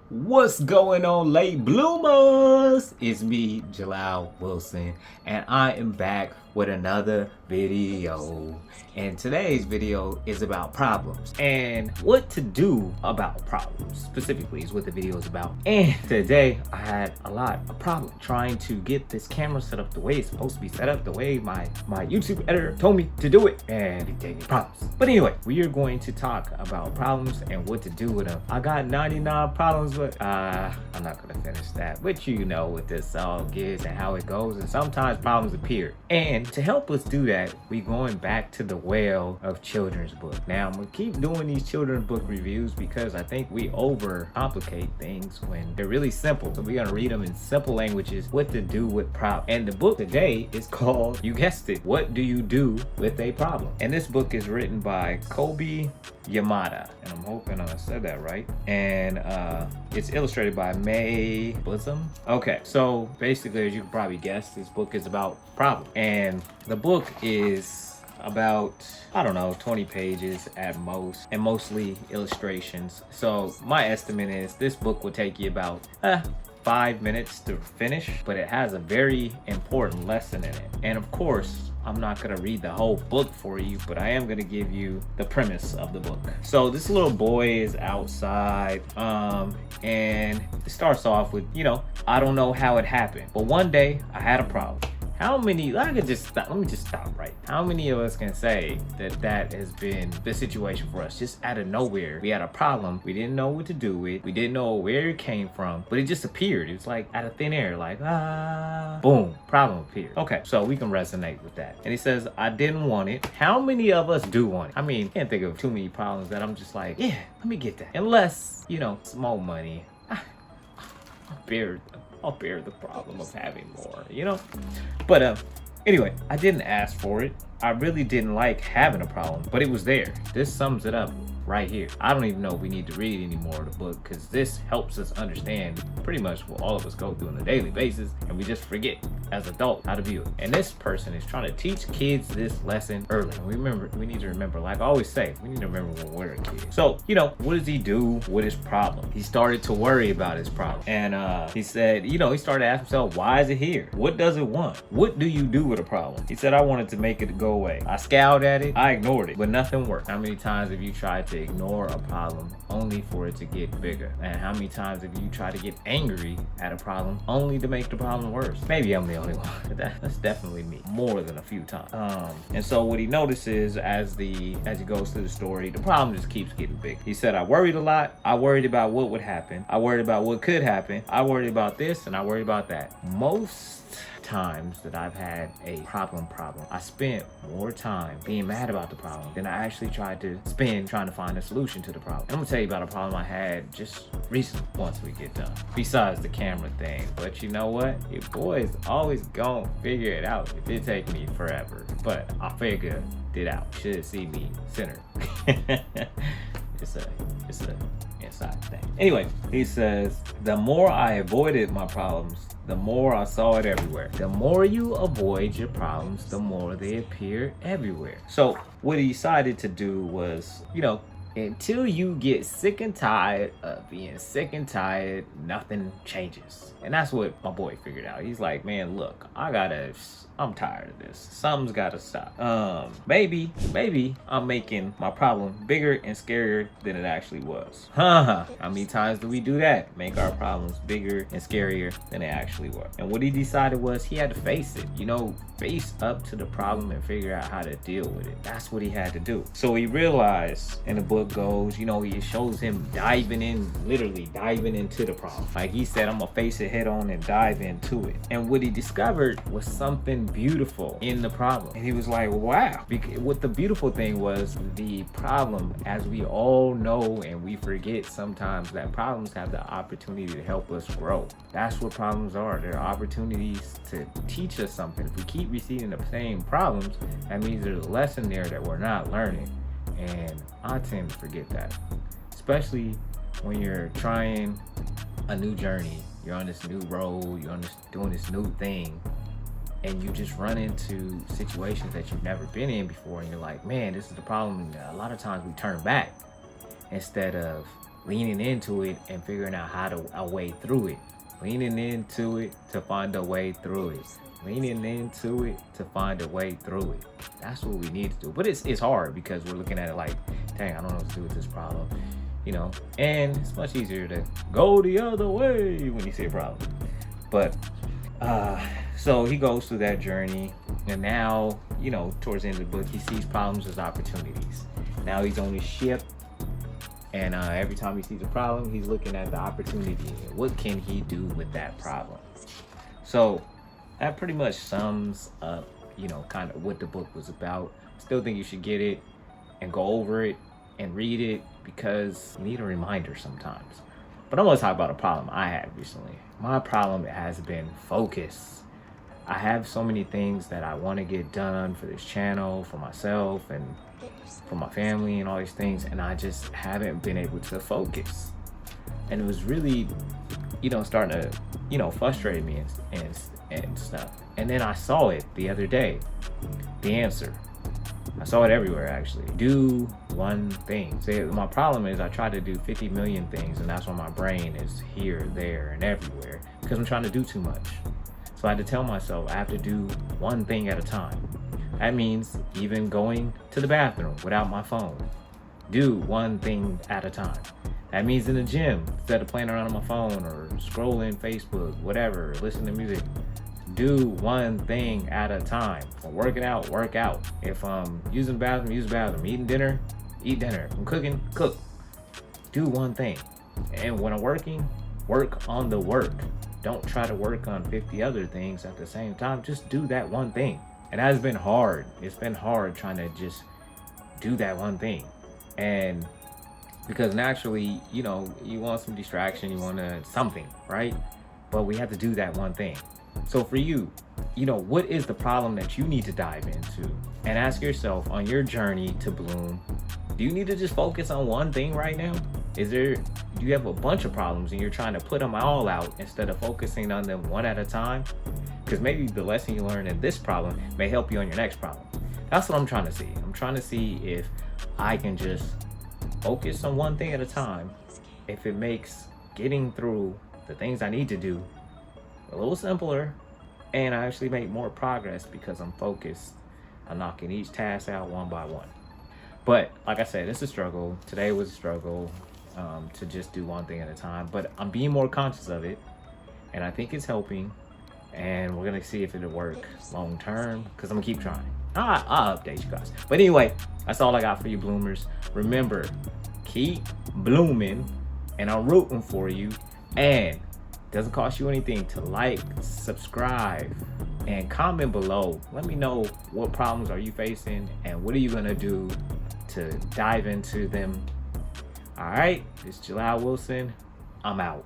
What's going on, late bloomers? It's me, Jalal Wilson, and I am back with another video. And today's video is about problems and what to do about problems. Specifically is what the video is about. And today I had a lot of problems trying to get this camera set up the way it's supposed to be set up, the way my YouTube editor told me to do it, and it gave me problems. But anyway, we are going to talk about problems and what to do with them. I got 99 problems, but I'm not gonna finish that. But you know what this song is and how it goes, and sometimes problems appear. And to help us do that, we're going back to the well of children's book. Now I'm gonna keep doing these children's book reviews because I think we overcomplicate things when they're really simple. So we're gonna read them in simple languages, what to do with problems. And the book today is called, you guessed it, What Do You Do With a Problem? And this book is written by Kobi Yamada, and I'm hoping I said that right. And it's illustrated by Mae Besom. Okay, so basically, as you can probably guess, this book is about problems. And the book is about, I don't know, 20 pages at most, and mostly illustrations. So my estimate is this book will take you about 5 minutes to finish, but it has a very important lesson in it. And of course, I'm not gonna read the whole book for you, but I am gonna give you the premise of the book. So this little boy is outside, and it starts off with, I don't know how it happened, but one day I had a problem. How many, let me just stop right. How many of us can say that has been the situation for us? Just out of nowhere, we had a problem. We didn't know what to do with. We didn't know where it came from, but it just appeared. It was like out of thin air, like, boom, problem appeared. Okay, so we can resonate with that. And he says, I didn't want it. How many of us do want it? I mean, can't think of too many problems that I'm just like, yeah, let me get that. Unless, small money. I'll bear the problem of having more, But anyway, I didn't ask for it. I really didn't like having a problem, but it was there. This sums it up right here. I don't even know if we need to read any more of the book, because this helps us understand pretty much what all of us go through on a daily basis, and we just forget as adults how to view it. And this person is trying to teach kids this lesson early. We need to remember, like I always say, we need to remember when we're a kid. So, what does he do with his problem? He started to worry about his problem. And he said, he started to ask himself, why is it here? What does it want? What do you do with a problem? He said, I wanted to make it go away. I scowled at it, I ignored it, but nothing worked. How many times have you tried to ignore a problem only for it to get bigger? And how many times have you tried to get angry at a problem only to make the problem worse? Maybe I'm the only one, but that's definitely me, more than a few times. And so what he notices as he goes through the story, the problem just keeps getting big. He said, I worried a lot. I worried about what would happen. I worried about what could happen. I worried about this and I worried about that. Most times that I've had a problem, I spent more time being mad about the problem than I actually tried to spend trying to find a solution to the problem. And I'm gonna tell you about a problem I had just recently once we get done, besides the camera thing. But you know what? Your boy is always gonna figure it out. It did take me forever, but I figured it out. Should see me center. It's a inside thing. Anyway, he says, the more I avoided my problems, the more I saw it everywhere. The more you avoid your problems, the more they appear everywhere. So what he decided to do was, until you get sick and tired of being sick and tired, nothing changes. And that's what my boy figured out. He's like, man, look, I'm tired of this. Something's gotta stop. Maybe I'm making my problem bigger and scarier than it actually was. How many times do we do that? Make our problems bigger and scarier than they actually were. And what he decided was he had to face it. Face up to the problem and figure out how to deal with it. That's what he had to do. So he realized, and the book goes, he shows him literally diving into the problem. Like he said, I'm gonna face it head on and dive into it. And what he discovered was something beautiful in the problem. And he was like, wow. What the beautiful thing was, the problem, as we all know and we forget sometimes, that problems have the opportunity to help us grow. That's what problems are. They're opportunities to teach us something. If we keep receiving the same problems, that means there's a lesson there that we're not learning. And I tend to forget that, especially when you're trying a new journey. You're on this new road, you're doing this new thing, and you just run into situations that you've never been in before, and you're like, man, this is the problem. And a lot of times we turn back instead of leaning into it and figuring out how to a way through it. Leaning into it to find a way through it. Leaning into it to find a way through it. That's what we need to do. But it's hard because we're looking at it like, dang, I don't know what to do with this problem. You know, and it's much easier to go the other way when you see a problem. But so he goes through that journey, and now, you know, towards the end of the book, he sees problems as opportunities. Now he's on his ship, and every time he sees a problem, he's looking at the opportunity. What can he do with that problem? So that pretty much sums up, you know, kind of what the book was about. Still think you should get it and go over it and read it because you need a reminder sometimes. But I'm gonna talk about a problem I had recently. My problem has been focus. I have so many things that I want to get done for this channel, for myself, and for my family, and all these things, and I just haven't been able to focus. And it was really, you know, starting to, you know, frustrate me and stuff. And then I saw it the other day, the answer. I saw it everywhere, actually. Do one thing. See, my problem is I try to do 50 million things, and that's why my brain is here, there, and everywhere, because I'm trying to do too much. So I had to tell myself I have to do one thing at a time. That means even going to the bathroom without my phone. Do one thing at a time. That means in the gym, instead of playing around on my phone or scrolling Facebook, whatever, listening to music, do one thing at a time. If I'm working out, work out. If I'm using the bathroom, use the bathroom. Eating dinner, eat dinner. If I'm cooking, cook. Do one thing. And when I'm working, work on the work. Don't try to work on 50 other things at the same time. Just do that one thing. And that has been hard. It's been hard trying to just do that one thing. And because naturally, you know, you want some distraction, you want something, right? But we have to do that one thing. So for you, you know, what is the problem that you need to dive into? And ask yourself, on your journey to bloom, do you need to just focus on one thing right now? Do you have a bunch of problems and you're trying to put them all out instead of focusing on them one at a time? Because maybe the lesson you learn in this problem may help you on your next problem. That's what I'm trying to see. I'm trying to see if I can just focus on one thing at a time, if it makes getting through the things I need to do a little simpler, and I actually make more progress because I'm focused on knocking each task out one by one. But like I said, it's a struggle. Today was a struggle to just do one thing at a time, but I'm being more conscious of it, and I think it's helping, and we're gonna see if it'll work long term, because I'm gonna keep trying. I'll update you guys. But anyway, that's all I got for you bloomers. Remember, keep blooming, and I'm rooting for you. And it doesn't cost you anything to like, subscribe, and comment below. Let me know what problems are you facing and what are you gonna do to dive into them. All right, this is Jalal Wilson. I'm out.